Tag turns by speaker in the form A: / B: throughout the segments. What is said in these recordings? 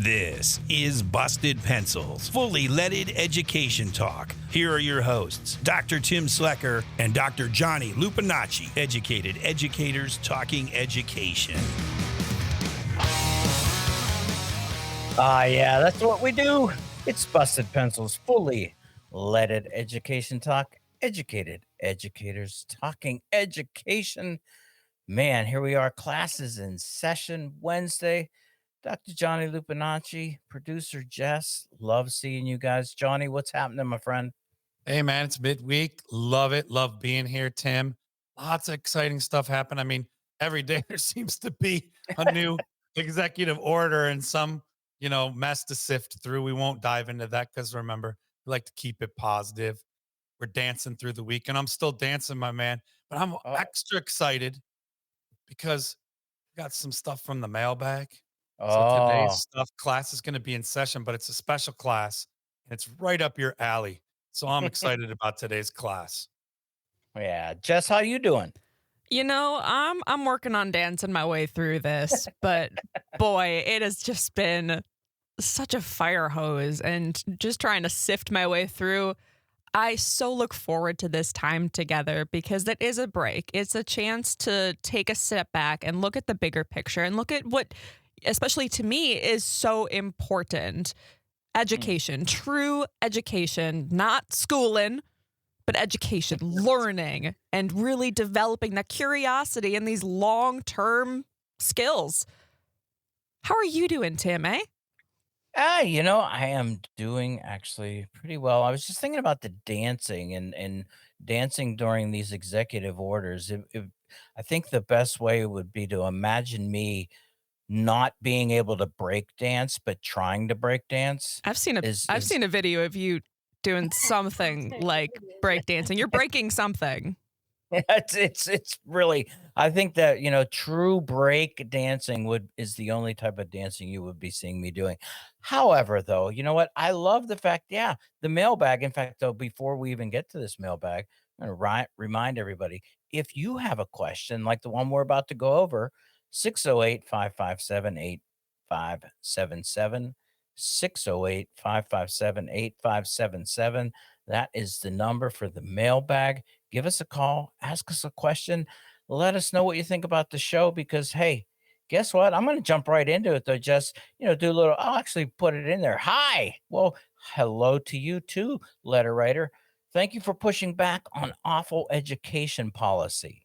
A: This is Busted Pencils, fully leaded education talk. Here are your hosts, Dr. Tim Slekar and Dr. Johnny Lupinacci, educated educators talking education.
B: Yeah, that's what we do. It's Busted Pencils, fully leaded education talk, educated educators talking education. Man, here we are, classes in session Wednesday. Dr. Johnny Lupinacci, producer Jess. Love seeing you guys. Johnny, what's happening, my friend?
C: Hey, man, it's midweek. Love it. Love being here, Tim. Lots of exciting stuff happen. I mean, every day there seems to be a new executive order and some, mess to sift through. We won't dive into that because remember, we like to keep it positive. We're dancing through the week, and I'm still dancing, my man. But I'm
B: Oh,
C: extra excited because I got some stuff from the mailbag. So today's
B: oh,
C: class is going to be in session, but it's a special class and it's right up your alley. So I'm excited about today's class.
B: yeah. Jess, how you doing?
D: I'm working on dancing my way through this, but boy, it has just been such a fire hose and just trying to sift my way through. I so look forward to this time together because it is a break. It's a chance to take a step back and look at the bigger picture and look at what, especially to me, is so important. Education, true education, not schooling, but education, learning, and really developing that curiosity and these long-term skills. How are you doing, Tim, eh?
B: I am doing actually pretty well. I was just thinking about the dancing and dancing during these executive orders. I think the best way would be to imagine me not being able to break dance, but trying to break dance
D: I've seen a
B: is
D: I've
B: is
D: seen a video of you doing something like breakdancing. You're breaking something.
B: it's really, I think that, true break dancing is the only type of dancing you would be seeing me doing. However, though, you know what? I love the fact, yeah, the mailbag. In fact, though, before we even get to this mailbag, I'm going to remind everybody, if you have a question like the one we're about to go over, 608-557-8577, 608-557-8577. That is the number for the mailbag. Give us a call, ask us a question, let us know what you think about the show because, hey, guess what? I'm going to jump right into it, though. Just, do a little, I'll actually put it in there. Hi. Well, hello to you too, letter writer. Thank you for pushing back on awful education policy.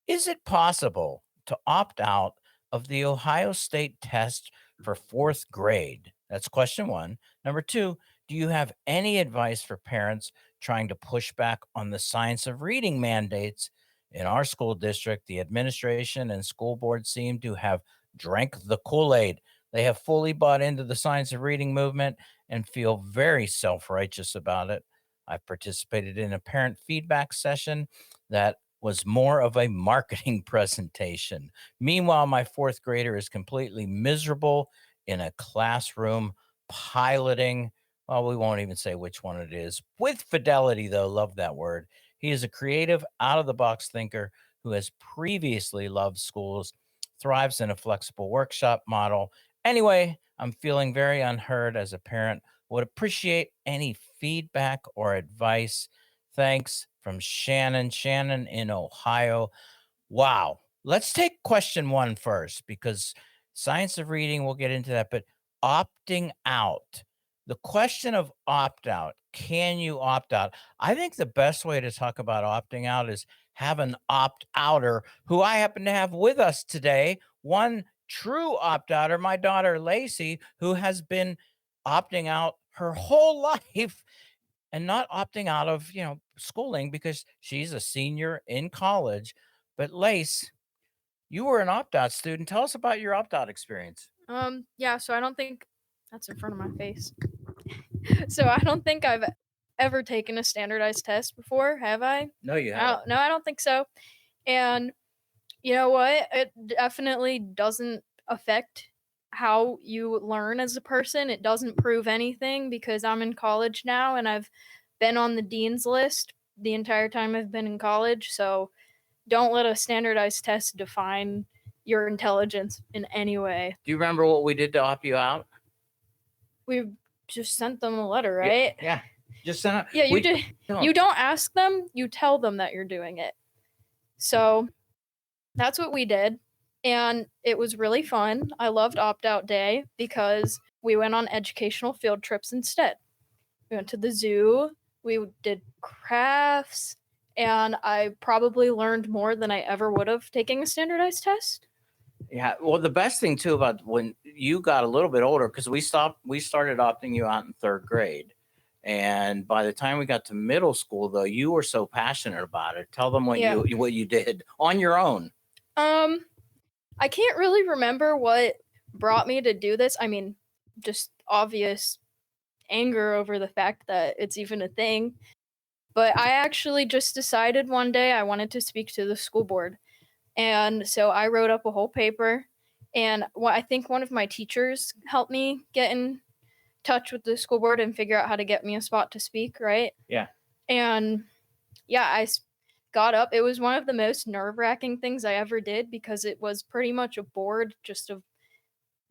B: Is it possible to opt out of the Ohio State test for fourth grade? That's question one. Number two, do you have any advice for parents trying to push back on the science of reading mandates? In our school district, the administration and school board seem to have drank the Kool-Aid. They have fully bought into the science of reading movement and feel very self righteous about it. I've participated in a parent feedback session that was more of a marketing presentation. Meanwhile, my fourth grader is completely miserable in a classroom piloting. Well, we won't even say which one it is. With fidelity, though, love that word. He is a creative, out of the box thinker who has previously loved schools, thrives in a flexible workshop model. Anyway, I'm feeling very unheard as a parent. Would appreciate any feedback or advice. Thanks from Shannon. Shannon in Ohio. Wow. Let's take question one first because science of reading, we'll get into that, but opting out. The question of opt out, can you opt out? I think the best way to talk about opting out is have an opt outer who I happen to have with us today. One true opt outer, my daughter Lacey, who has been opting out her whole life and not opting out of, schooling because she's a senior in college. But Lace, you were an opt-out student. Tell us about your opt-out experience.
E: Yeah, so I don't think that's in front of my face. So I don't think I've ever taken a standardized test before, have I?
B: No, you
E: I
B: haven't.
E: don't, no, I don't think so. And you know what? It definitely doesn't affect how you learn as a person. It doesn't prove anything because I'm in college now and I've been on the dean's list the entire time I've been in college. So don't let a standardized test define your intelligence in any way.
B: Do you remember what we did to opt you out?
E: We just sent them a letter,
B: Yeah,
E: right?
B: yeah. Just send it.
E: Yeah, you
B: We
E: do. You don't ask them, you tell them that you're doing it. So that's what we did. And it was really fun. I loved opt out day because we went on educational field trips instead. We went to the zoo, we did crafts, and I probably learned more than I ever would have taking a standardized test.
B: Yeah. Well, the best thing too about when you got a little bit older, because we started opting you out in 3rd grade. And by the time we got to middle school, though, you were so passionate about it. Tell them what you did on your own.
E: I can't really remember what brought me to do this. I mean, just obvious anger over the fact that it's even a thing. But I actually just decided one day I wanted to speak to the school board. And so I wrote up a whole paper. And I think one of my teachers helped me get in touch with the school board and figure out how to get me a spot to speak, right?
B: Yeah.
E: And yeah, got up. It was one of the most nerve-wracking things I ever did because it was pretty much a board just of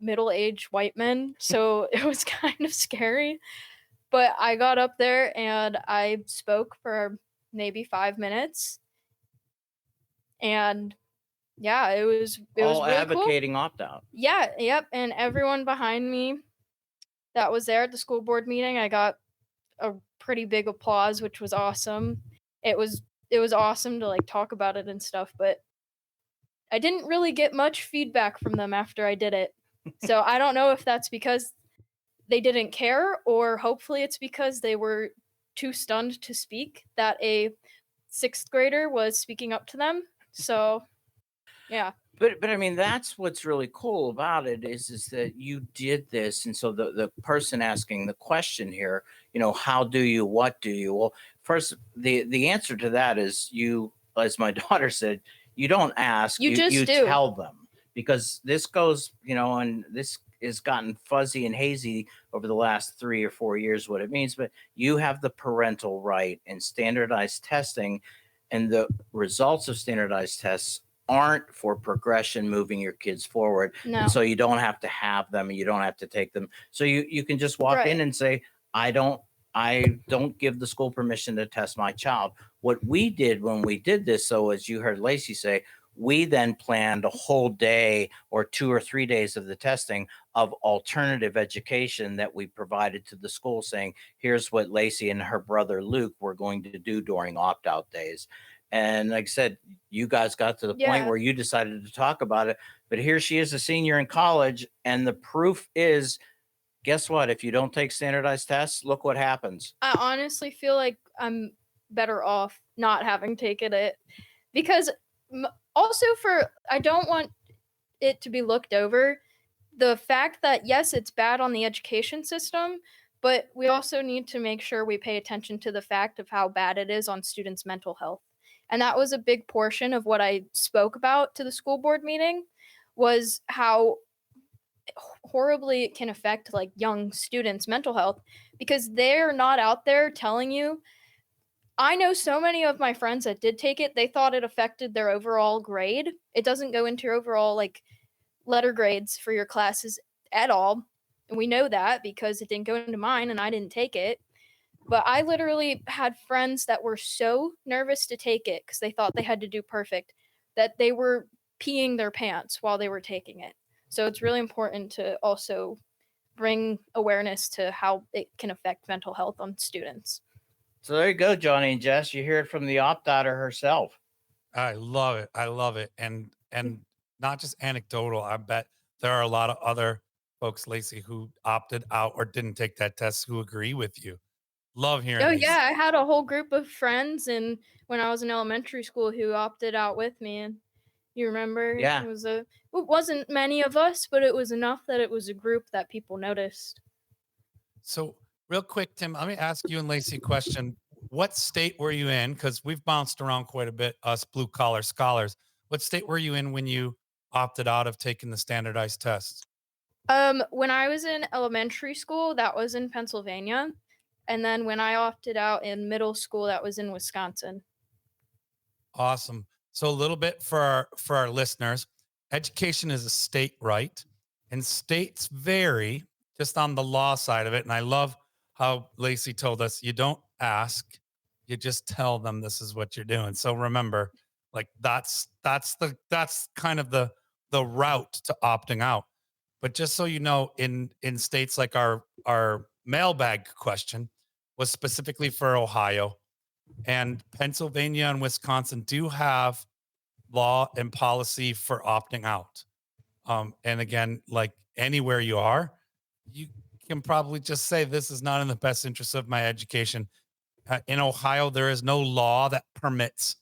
E: middle-aged white men. So it was kind of scary. But I got up there and I spoke for maybe 5 minutes. And yeah, it was
B: All
E: really
B: advocating
E: cool.
B: opt out.
E: Yeah, yep. And everyone behind me that was there at the school board meeting, I got a pretty big applause, which was awesome. It was awesome to like talk about it and stuff, but I didn't really get much feedback from them after I did it. So I don't know if that's because they didn't care, or hopefully it's because they were too stunned to speak that a 6th grader was speaking up to them. So yeah.
B: But I mean, that's what's really cool about it is that you did this. And so the person asking the question here, how do you, what do you? Well, first, the answer to that is you, as my daughter said, you don't ask,
E: You just do.
B: tell them, because this goes, and this has gotten fuzzy and hazy over the last 3 or 4 years, what it means, but you have the parental right, and standardized testing and the results of standardized tests aren't for progression, moving your kids forward.
E: No.
B: And so you don't have to have them, and you don't have to take them. So you can just walk in and say, I don't give the school permission to test my child. What we did when we did this, so as you heard Lacey say, we then planned a whole day or 2 or 3 days of the testing of alternative education that we provided to the school, saying, here's what Lacey and her brother Luke were going to do during opt-out days. And like I said, you guys got to the point where you decided to talk about it. But here she is, a senior in college. And the proof is, guess what? If you don't take standardized tests, look what happens.
E: I honestly feel like I'm better off not having taken it, because also I don't want it to be looked over. The fact that, yes, it's bad on the education system, but we also need to make sure we pay attention to the fact of how bad it is on students' mental health. And that was a big portion of what I spoke about to the school board meeting, was how horribly it can affect like young students' mental health, because they're not out there telling you. I know so many of my friends that did take it, they thought it affected their overall grade. It doesn't go into your overall like letter grades for your classes at all. And we know that because it didn't go into mine and I didn't take it. But I literally had friends that were so nervous to take it because they thought they had to do perfect that they were peeing their pants while they were taking it. So it's really important to also bring awareness to how it can affect mental health on students.
B: So there you go, Johnny and Jess. You hear it from the opt-outer herself.
C: I love it. I love it. And not just anecdotal. I bet there are a lot of other folks, Lacey, who opted out or didn't take that test who agree with you. Love hearing this.
E: Yeah, I had a whole group of friends and when I was in elementary school who opted out with me, and you remember?
B: Yeah.
E: It wasn't many of us, but it was enough that it was a group that people noticed.
C: So real quick, Tim, let me ask you and Lacey a question. What state were you in? Because we've bounced around quite a bit, us blue collar scholars. What state were you in when you opted out of taking the standardized tests?
E: When I was in elementary school, that was in Pennsylvania. And then when I opted out in middle school, that was in Wisconsin.
C: Awesome. So a little bit for our listeners, education is a state right, and states vary just on the law side of it. And I love how Lacey told us you don't ask, you just tell them this is what you're doing. So remember, like that's kind of the route to opting out. But just so you know, in states like our mailbag question was specifically for Ohio, and Pennsylvania and Wisconsin do have law and policy for opting out. And again, like anywhere you are, you can probably just say this is not in the best interest of my education. In Ohio, there is no law that permits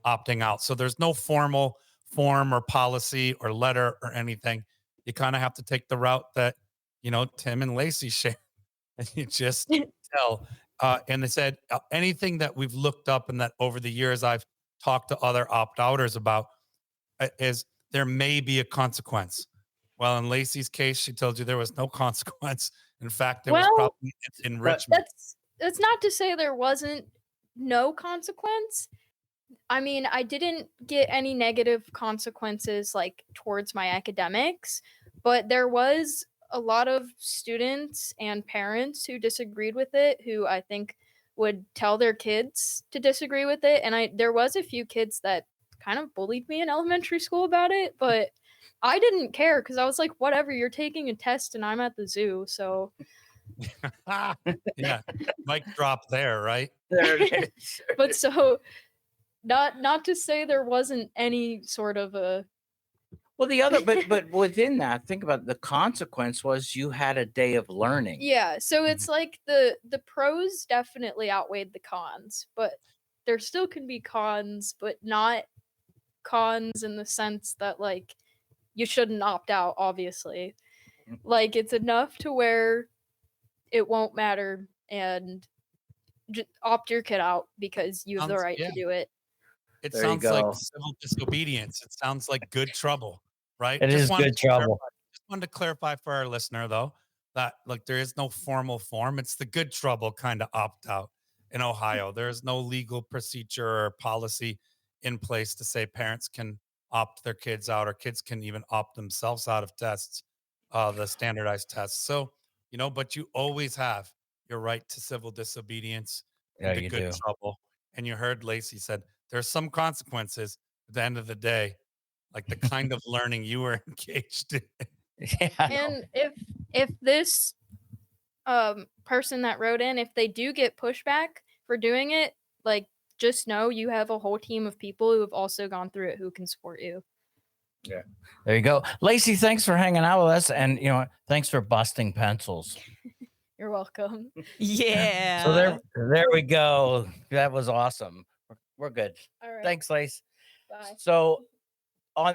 C: opting out. So there's no formal form or policy or letter or anything. You kind of have to take the route that, Tim and Lacey share. And you just tell. And they said anything that we've looked up and that over the years I've talked to other opt-outers about is there may be a consequence. Well, in Lacey's case, she told you there was no consequence. In fact, there was
E: Well,
C: probably enrichment.
E: that's not to say there wasn't no consequence. I mean, I didn't get any negative consequences like towards my academics, but there was a lot of students and parents who disagreed with it, who I think would tell their kids to disagree with it. And there was a few kids that kind of bullied me in elementary school about it, but I didn't care because I was like, whatever, you're taking a test and I'm at the zoo, so
C: Yeah, mic drop there, right?
B: There it is.
E: but so not to say there wasn't any sort of a
B: Well, the other, but within that, think about the consequence was you had a day of learning.
E: yeah, so it's like the pros definitely outweighed the cons, but there still can be cons, but not cons in the sense that like you shouldn't opt out, obviously. Like it's enough to where it won't matter and just opt your kid out because you have the right
C: Yeah.
E: to do it.
C: It
B: There you
C: sounds like
B: go.
C: civil disobedience. It sounds like good trouble, right?
B: It is
C: wanted
B: good
C: to clarify-
B: trouble.
C: Just wanted to clarify for our listener, though, that like there is no formal form. It's the good trouble kind of opt out in Ohio. There is no legal procedure or policy in place to say parents can opt their kids out or kids can even opt themselves out of tests, the standardized tests. So, but you always have your right to civil disobedience
B: Yeah,
C: and to
B: you
C: good
B: do.
C: trouble. And you heard Lacey said there's some consequences at the end of the day, like the kind of learning you were engaged in.
B: Yeah.
E: And if this person that wrote in, if they do get pushback for doing it, like just know you have a whole team of people who have also gone through it who can support you.
B: There you go. Lacey, thanks for hanging out with us. And, thanks for busting pencils.
E: You're welcome.
D: Yeah.
B: So there we go. That was awesome. We're good.
E: All right.
B: Thanks, Lace.
E: Bye.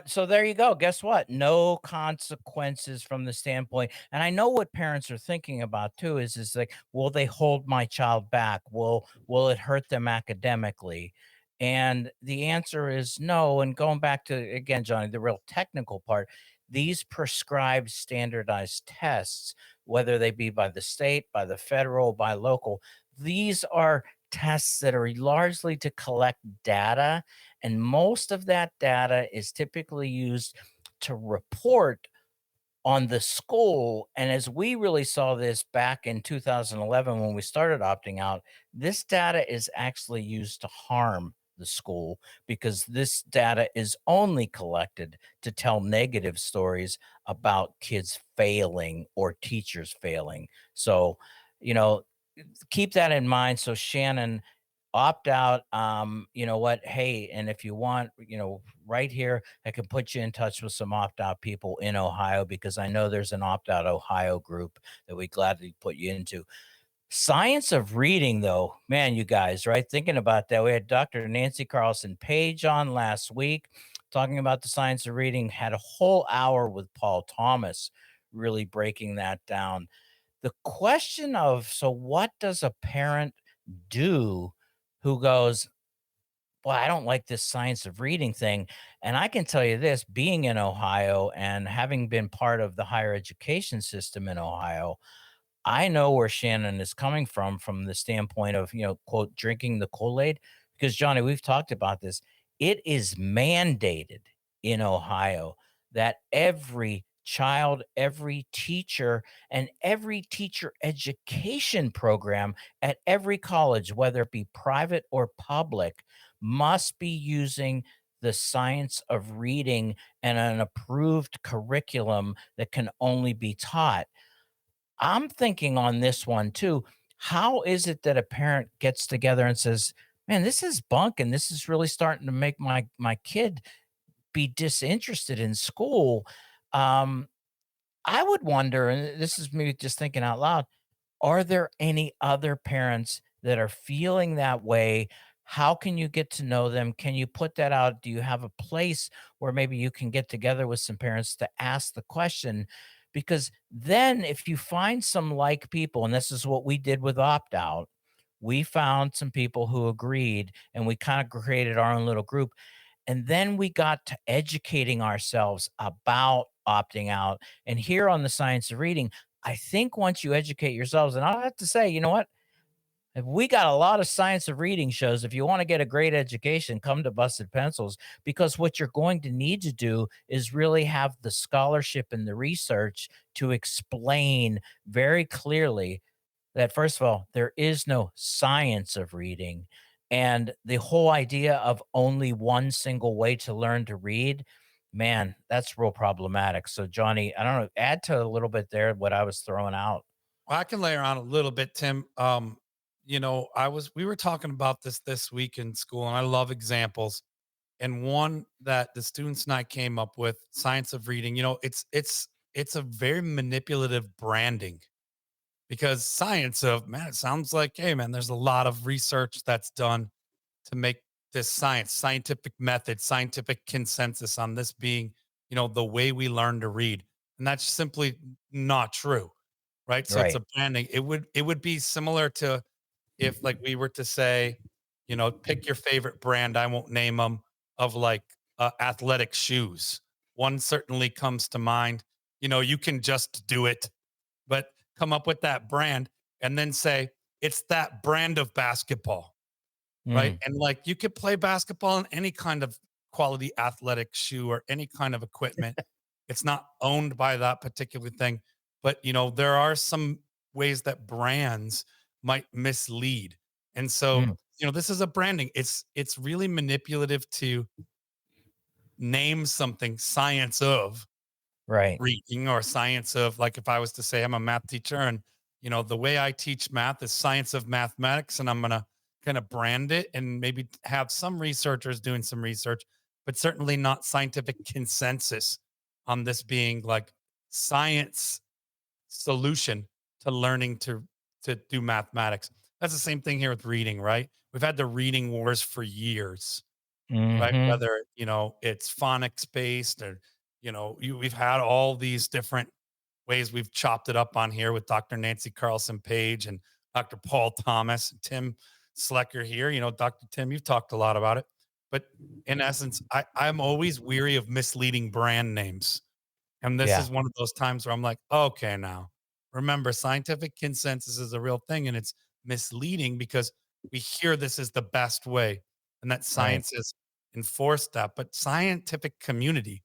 B: So there you go. Guess what? No consequences from the standpoint. And I know what parents are thinking about too is like, will they hold my child back? Will it hurt them academically? And the answer is no. And going back to again, Johnny, the real technical part, these prescribed standardized tests, whether they be by the state, by the federal, by local, these are tests that are largely to collect data, and most of that data is typically used to report on the school. And as we really saw this back in 2011 when we started opting out, this data is actually used to harm the school because this data is only collected to tell negative stories about kids failing or teachers failing. So, keep that in mind. So Shannon, opt out. You know what? Hey, and if you want, right here, I can put you in touch with some opt out people in Ohio because I know there's an opt out Ohio group that we gladly put you into. Science of reading, though, man, you guys, right? Thinking about that, we had Dr. Nancy Carlson Page on last week talking about the science of reading, had a whole hour with Paul Thomas, really breaking that down. The question of, so what does a parent do who goes, well, I don't like this science of reading thing? And I can tell you this, being in Ohio and having been part of the higher education system in Ohio, I know where Shannon is coming from the standpoint of, quote, drinking the Kool-Aid. Because, Johnny, we've talked about this. It is mandated in Ohio that every child, every teacher, and every teacher education program at every college, whether it be private or public, must be using the science of reading and an approved curriculum that can only be taught. I'm thinking on this one too. How is it that a parent gets together and says, "Man, this is bunk, and this is really starting to make my kid be disinterested in school"? Um, I would wonder, and this is me just thinking out loud, are there any other parents that are feeling that way? How can you get to know them? Can you put that out? Do you have a place where maybe you can get together with some parents to ask the question? Because then, if you find some like people, and this is what we did with opt out, we found some people who agreed and we kind of created our own little group. And then we got to educating ourselves about opting out. And here on the science of reading, I think once you educate yourselves, and I have to say, you know what? We got a lot of science of reading shows. If you want to get a great education, come to Busted Pencils, because what you're going to need to do is really have the scholarship and the research to explain very clearly that, first of all, there is no science of reading. And the whole idea of only one single way to learn to read, man, that's real problematic. So, Johnny, I don't know, add to a little bit there what I was throwing out.
C: Well, I can layer on a little bit, Tim. We were talking about this week in school, and I love examples. And one that the students and I came up with, science of reading, it's a very manipulative branding, because science of, man, it sounds like, hey man, there's a lot of research that's done to make this scientific method, scientific consensus on this being, the way we learn to read. And that's simply not true. Right. So it's
B: Right.
C: a branding. It would be similar to if, like, we were to say, pick your favorite brand, I won't name them, of like athletic shoes. One certainly comes to mind. You can just do it, but come up with that brand and then say it's that brand of basketball, right?
B: Mm,
C: And like, you could play basketball in any kind of quality athletic shoe or any kind of equipment. It's not owned by that particular thing, but there are some ways that brands might mislead. And so,
B: mm,
C: this is a branding. It's really manipulative to name something science of
B: right.
C: reading, or science of, like, if I was to say I'm a math teacher and the way I teach math is science of mathematics, and I'm going to kind of brand it and maybe have some researchers doing some research, but certainly not scientific consensus on this being like science solution to learning to do mathematics. That's the same thing here with reading, right? We've had the reading wars for years, right?
B: Hmm.
C: Whether, it's phonics based, or, we've had all these different ways we've chopped it up on here with Dr. Nancy Carlson Page and Dr. Paul Thomas and Tim Slekar here. Dr. Tim, you've talked a lot about it. But in essence, I'm always weary of misleading brand names. And this
B: Yeah.
C: is one of those times where I'm like, okay, now remember, scientific consensus is a real thing, and it's misleading because we hear this is the best way, and that
B: Right.
C: science has enforced that. But scientific community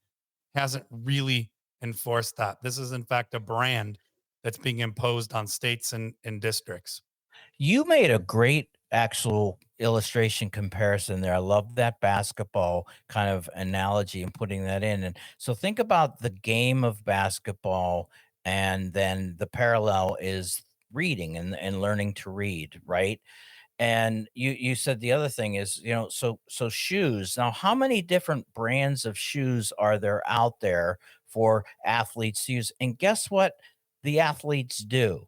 C: hasn't really enforced that. This is, in fact, a brand that's being imposed on states and districts.
B: You made a great actual illustration comparison there. I love that basketball kind of analogy and putting that in. And so think about the game of basketball, and then the parallel is reading and learning to read, right? And you said the other thing is, so shoes. Now, how many different brands of shoes are there out there for athletes to use? And guess what the athletes do?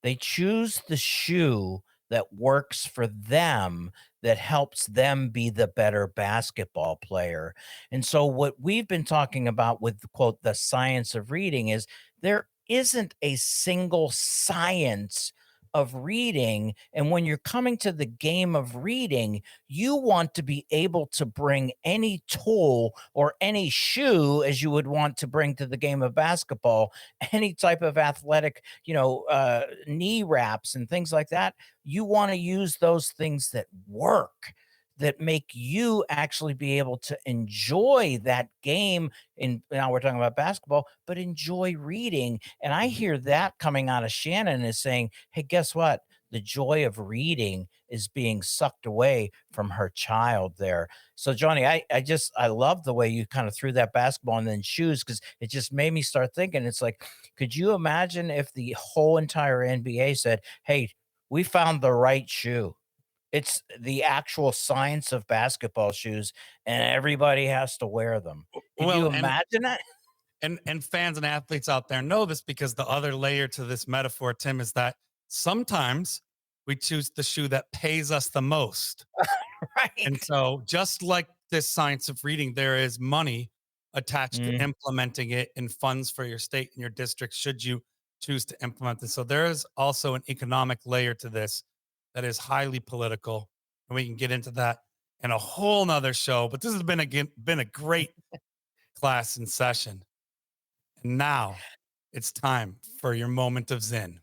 B: They choose the shoe that works for them, that helps them be the better basketball player. And so, what we've been talking about with, quote, the science of reading is there isn't a single science of reading. And when you're coming to the game of reading, you want to be able to bring any tool or any shoe as you would want to bring to the game of basketball, any type of athletic, knee wraps and things like that. You want to use those things that work. that make you actually be able to enjoy that game. And now we're talking about basketball, but enjoy reading. And I hear that coming out of Shannon is saying, hey, guess what? The joy of reading is being sucked away from her child there. So Johnny, I love the way you kind of threw that basketball and then shoes, because it just made me start thinking. It's like, could you imagine if the whole entire NBA said, hey, we found the right shoe? It's the actual science of basketball shoes, and everybody has to wear them. Could you
C: Well,
B: imagine that?
C: and fans and athletes out there know this, because the other layer to this metaphor, Tim, is that sometimes we choose the shoe that pays us the most. And
B: Right.
C: so, just like this science of reading, there is money attached to
B: Mm.
C: implementing it in funds for your state and your district, should you choose to implement this. So, there is also an economic layer to this that is highly political. And we can get into that in a whole nother show. But this has been a great class and session. And now it's time for your moment of Zen.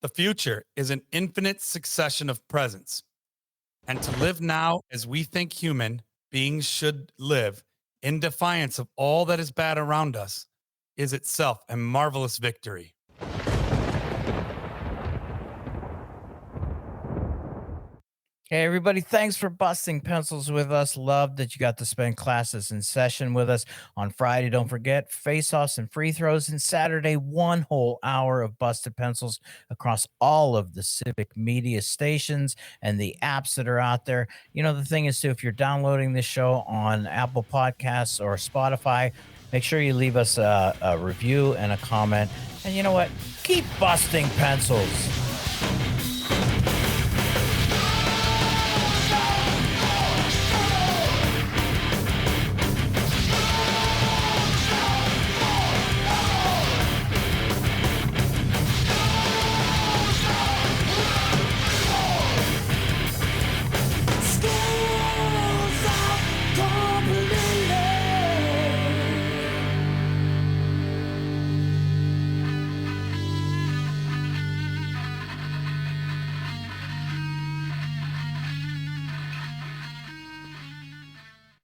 C: The future is an infinite succession of presents. And to live now as we think human beings should live, in defiance of all that is bad around us, is itself a marvelous victory.
B: Hey, everybody, thanks for busting pencils with us. Love that you got to spend classes in session with us on Friday. Don't forget face-offs and free throws, and Saturday, 1 whole hour of busted pencils across all of the civic media stations and the apps that are out there. You know, the thing is, too, if you're downloading this show on Apple Podcasts or Spotify, make sure you leave us a review and a comment. And you know what? Keep busting pencils.